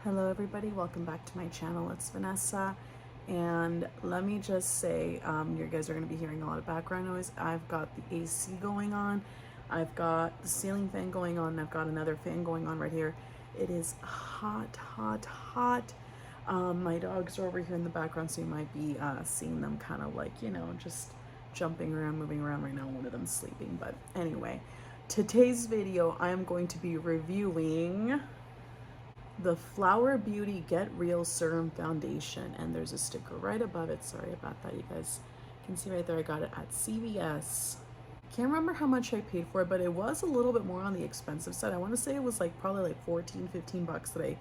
Hello everybody, welcome back to my channel. It's Vanessa, and let me just say, you guys are going to be hearing a lot of background noise. I've got the AC going on, I've got the ceiling fan going on, and I've got another fan going on right here. It is hot, hot, hot. My dogs are over here in the background, so you might be seeing them kind of like, just jumping around, moving around right now. One of them's sleeping, but anyway, today's video I'm going to be reviewing the Flower Beauty Get Real Serum Foundation, and there's a sticker right above it. Sorry about that, you guys can see right there. I got it at CVS. Can't remember how much I paid for it, but it was a little bit more on the expensive side. I want to say it was like probably like 14-15 bucks that I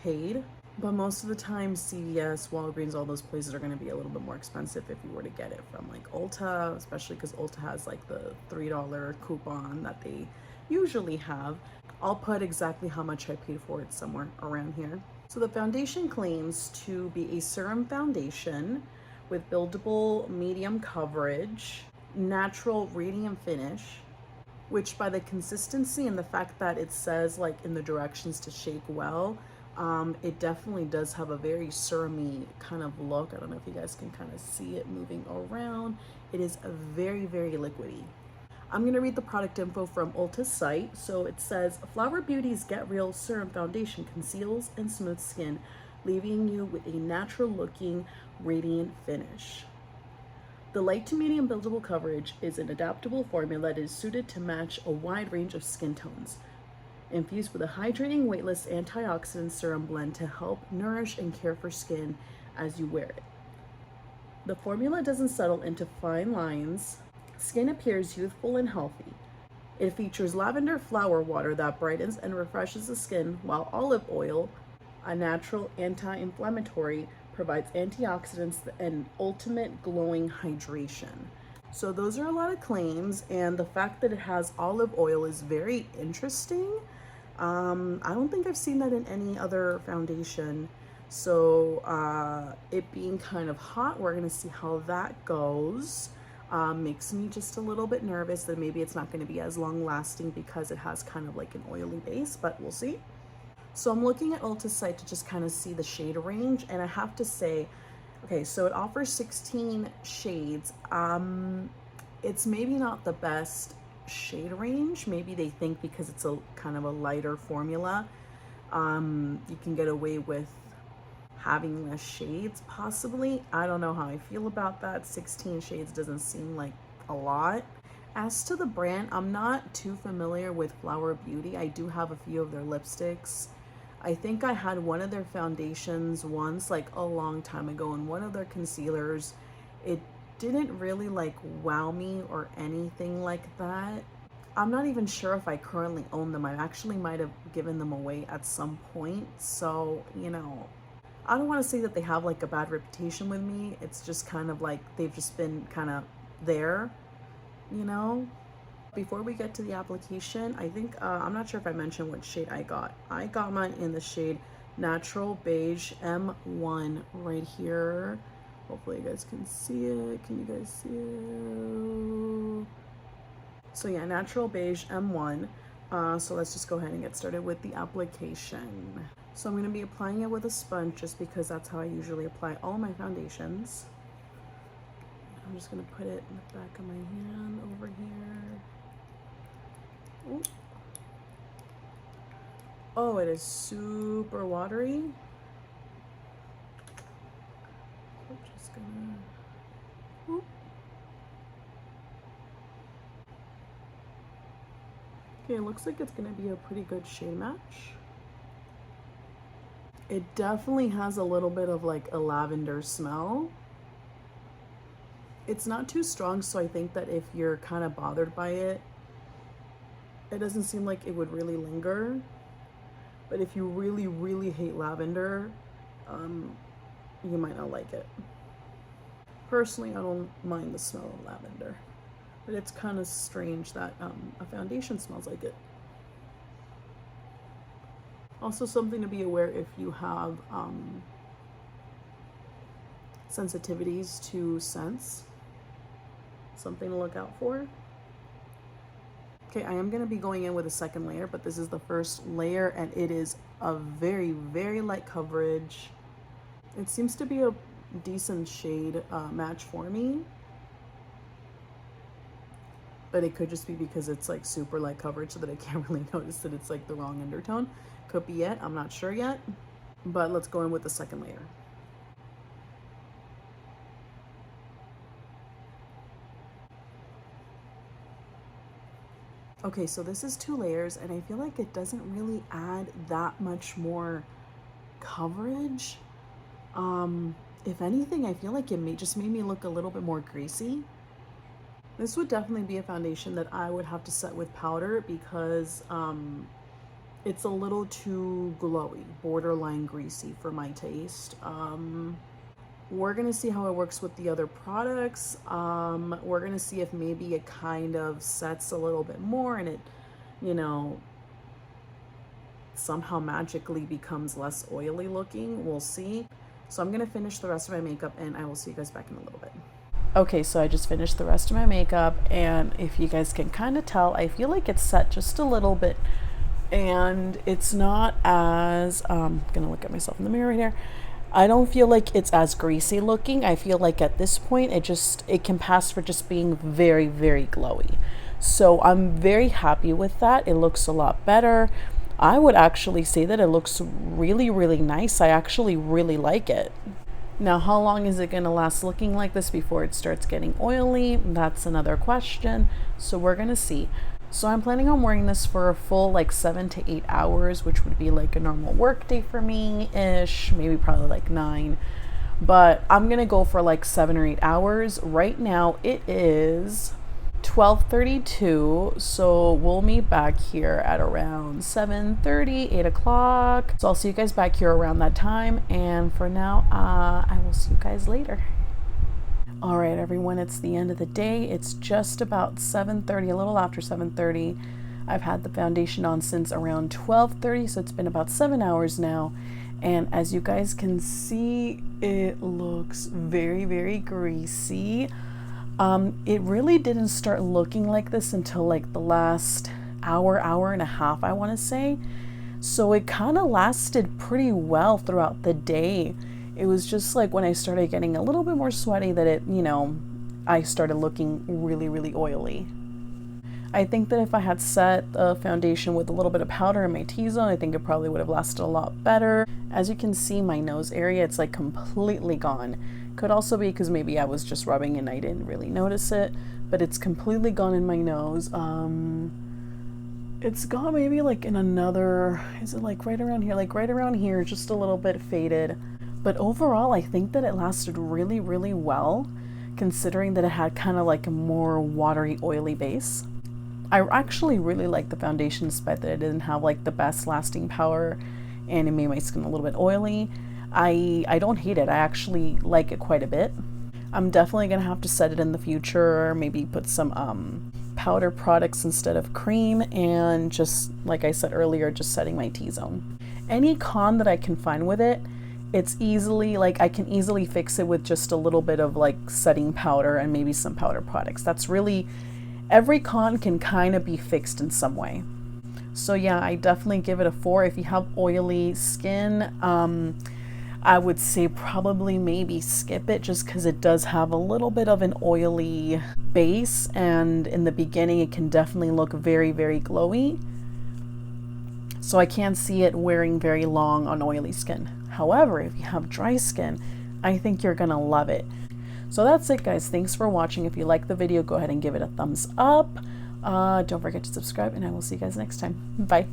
paid, but most of the time CVS, Walgreens, all those places are going to be a little bit more expensive if you were to get it from like Ulta, especially because Ulta has like the $3 coupon that they usually have. I'll put exactly how much I paid for it somewhere around here. So the foundation claims to be a serum foundation with buildable medium coverage, natural radiant finish, which by the consistency and the fact that it says like in the directions to shake well, it definitely does have a very serumy kind of look. I don't know if you guys can kind of see it moving around. It is a very, very liquidy. I'm going to read the product info from Ulta's site. So it says, Flower Beauty's Get Real Serum Foundation conceals and smooths skin, leaving you with a natural looking, radiant finish. The light to medium buildable coverage is an adaptable formula that is suited to match a wide range of skin tones. Infused with a hydrating, weightless antioxidant serum blend to help nourish and care for skin as you wear it. The formula doesn't settle into fine lines. Skin appears youthful and healthy. It features lavender flower water that brightens and refreshes the skin, while olive oil, a natural anti-inflammatory, provides antioxidants and ultimate glowing hydration. So those are a lot of claims, and the fact that it has olive oil is very interesting. I don't think I've seen that in any other foundation. So it being kind of hot, we're gonna see how that goes. Makes me just a little bit nervous that maybe it's not going to be as long lasting because it has kind of like an oily base, but we'll see. So I'm looking at Ulta's site to just kind of see the shade range, and I have to say, okay, so it offers 16 shades. It's maybe not the best shade range. Maybe they think because it's a kind of a lighter formula, you can get away with having less shades, possibly. I don't know how I feel about that. 16 shades doesn't seem like a lot. As to the brand, I'm not too familiar with Flower Beauty. I do have a few of their lipsticks. I think I had one of their foundations once, like a long time ago, and one of their concealers. It didn't really like wow me or anything like that. I'm not even sure if I currently own them. I actually might have given them away at some point. So, I don't want to say that they have like a bad reputation with me. It's just kind of like they've just been kind of there, Before we get to the application, I think, I'm not sure if I mentioned what shade I got. I got mine in the shade Natural Beige M1 right here. Hopefully you guys can see it. Can you guys see it? So yeah, Natural Beige M1. So let's just go ahead and get started with the application. So I'm going to be applying it with a sponge just because that's how I usually apply all my foundations. I'm just going to put it in the back of my hand over here. Ooh. Oh, it is super watery. I'm just going to... Okay, it looks like it's going to be a pretty good shade match. It definitely has a little bit of like a lavender smell. It's not too strong, so I think that if you're kind of bothered by it, it doesn't seem like it would really linger. But if you really, really hate lavender, you might not like it. Personally, I don't mind the smell of lavender, but it's kind of strange that a foundation smells like it. Also, something to be aware if you have sensitivities to scents, something to look out for. Okay, I am going to be going in with a second layer, but this is the first layer and it is a very, very light coverage. It seems to be a decent shade match for me, but it could just be because it's like super light coverage so that I can't really notice that it's like the wrong undertone. Could be it, I'm not sure yet, but let's go in with the second layer. Okay, so this is 2 layers and I feel like it doesn't really add that much more coverage. If anything, I feel like it just made me look a little bit more greasy. This would definitely be a foundation that I would have to set with powder because it's a little too glowy, borderline greasy for my taste. We're gonna see how it works with the other products. We're gonna see if maybe it kind of sets a little bit more and it, you know, somehow magically becomes less oily looking. We'll see. So I'm gonna finish the rest of my makeup and I will see you guys back in a little bit. Okay, so I just finished the rest of my makeup and if you guys can kind of tell, I feel like it's set just a little bit and it's not as, I'm gonna look at myself in the mirror right here. I don't feel like it's as greasy looking. I feel like at this point it can pass for just being very, very glowy. So I'm very happy with that. It looks a lot better. I would actually say that it looks really, really nice. I actually really like it. Now, how long is it gonna last looking like this before it starts getting oily? That's another question. So we're gonna see. So I'm planning on wearing this for a full like 7 to 8 hours, which would be like a normal work day for me-ish, maybe probably like 9. But I'm gonna go for like 7 or 8 hours. Right now it is 12:32, so we'll meet back here at around 7:30, 8 o'clock. So I'll see you guys back here around that time, and for now, I will see you guys later. All right, everyone, it's the end of the day. It's just about 7:30, a little after 7:30. I've had the foundation on since around 12:30, so it's been about 7 hours now. And as you guys can see, it looks very, very greasy. It really didn't start looking like this until like the last hour and a half, I want to say. So it kind of lasted pretty well throughout the day. It was just like when I started getting a little bit more sweaty that it, you know, I started looking really, really oily. I think that if I had set the foundation with a little bit of powder in my T-zone, I think it probably would have lasted a lot better. As you can see, my nose area, it's like completely gone. Could also be because maybe I was just rubbing and I didn't really notice it, but it's completely gone in my nose. It's gone maybe like in another, is it like right around here? Like right around here, just a little bit faded. But overall, I think that it lasted really, really well, considering that it had kind of like a more watery, oily base. I actually really like the foundation despite that it didn't have like the best lasting power and it made my skin a little bit oily. I don't hate it. I actually like it quite a bit. I'm definitely gonna have to set it in the future, maybe put some powder products instead of cream, and just like I said earlier, just setting my T-zone. Any con that I can find with it, it's easily, like I can easily fix it with just a little bit of like setting powder and maybe some powder products. That's really, every con can kind of be fixed in some way. So yeah, I definitely give it a 4. If you have oily skin, I would say probably maybe skip it just because it does have a little bit of an oily base, and in the beginning it can definitely look very, very glowy. So I can't see it wearing very long on oily skin. However, if you have dry skin, I think you're gonna love it. So that's it, guys. Thanks for watching. If you like the video, go ahead and give it a thumbs up. Don't forget to subscribe, and I will see you guys next time. Bye.